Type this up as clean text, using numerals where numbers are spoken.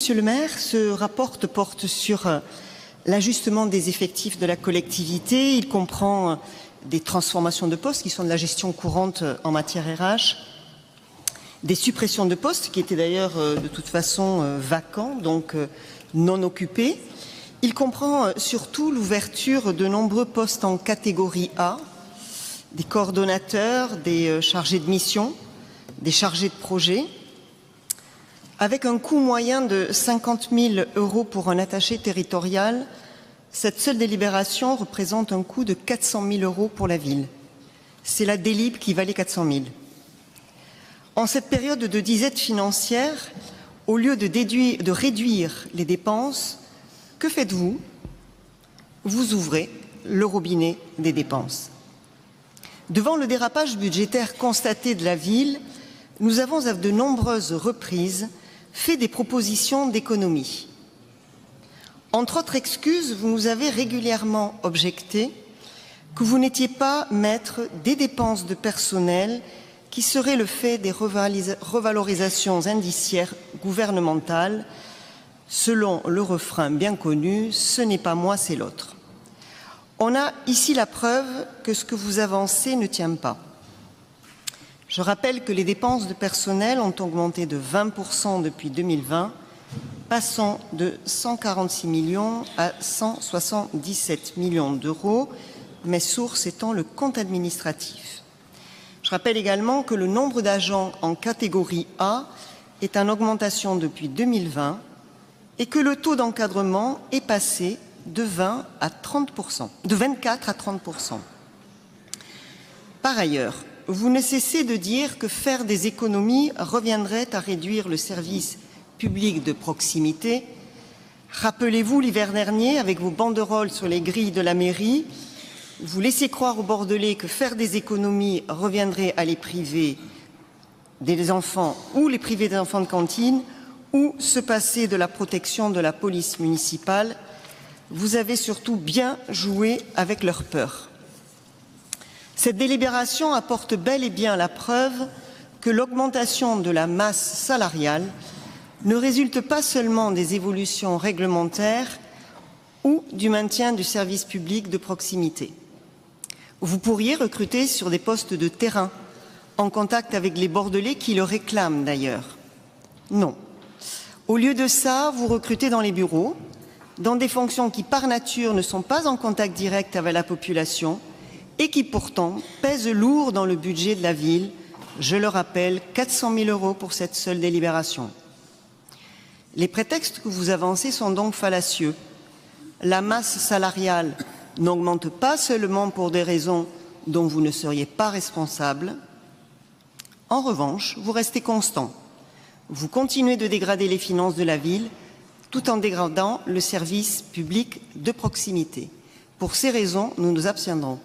Monsieur le maire, ce rapport porte sur l'ajustement des effectifs de la collectivité. Il comprend des transformations de postes qui sont de la gestion courante en matière RH, des suppressions de postes qui étaient d'ailleurs de toute façon vacants, donc non occupés. Il comprend surtout l'ouverture de nombreux postes en catégorie A, des coordonnateurs, des chargés de mission, des chargés de projet, avec un coût moyen de 50 000 € pour un attaché territorial. Cette seule délibération représente un coût de 400 000 € pour la ville. C'est la délib qui valait 400 000. En cette période de disette financière, au lieu de réduire les dépenses, que faites-vous? Vous ouvrez le robinet des dépenses. Devant le dérapage budgétaire constaté de la ville, nous avons à de nombreuses reprises fait des propositions d'économie. Entre autres excuses, vous nous avez régulièrement objecté que vous n'étiez pas maître des dépenses de personnel qui seraient le fait des revalorisations indiciaires gouvernementales, selon le refrain bien connu « ce n'est pas moi, c'est l'autre ». On a ici la preuve que ce que vous avancez ne tient pas. Je rappelle que les dépenses de personnel ont augmenté de 20% depuis 2020, passant de 146 millions à 177 millions d'euros, mes sources étant le compte administratif. Je rappelle également que le nombre d'agents en catégorie A est en augmentation depuis 2020 et que le taux d'encadrement est passé de 24 à 30%. Par ailleurs, vous ne cessez de dire que faire des économies reviendrait à réduire le service public de proximité. Rappelez-vous l'hiver dernier, avec vos banderoles sur les grilles de la mairie, vous laissez croire aux Bordelais que faire des économies reviendrait à les priver des enfants ou les priver des enfants de cantine ou se passer de la protection de la police municipale. Vous avez surtout bien joué avec leur peur. Cette délibération apporte bel et bien la preuve que l'augmentation de la masse salariale ne résulte pas seulement des évolutions réglementaires ou du maintien du service public de proximité. Vous pourriez recruter sur des postes de terrain, en contact avec les Bordelais qui le réclament d'ailleurs. Non. Au lieu de ça, vous recrutez dans les bureaux, dans des fonctions qui par nature ne sont pas en contact direct avec la population, et qui pourtant pèsent lourd dans le budget de la ville. Je le rappelle, 400 000 € pour cette seule délibération. Les prétextes que vous avancez sont donc fallacieux. La masse salariale n'augmente pas seulement pour des raisons dont vous ne seriez pas responsable. En revanche, vous restez constant. Vous continuez de dégrader les finances de la ville tout en dégradant le service public de proximité. Pour ces raisons, nous nous abstiendrons.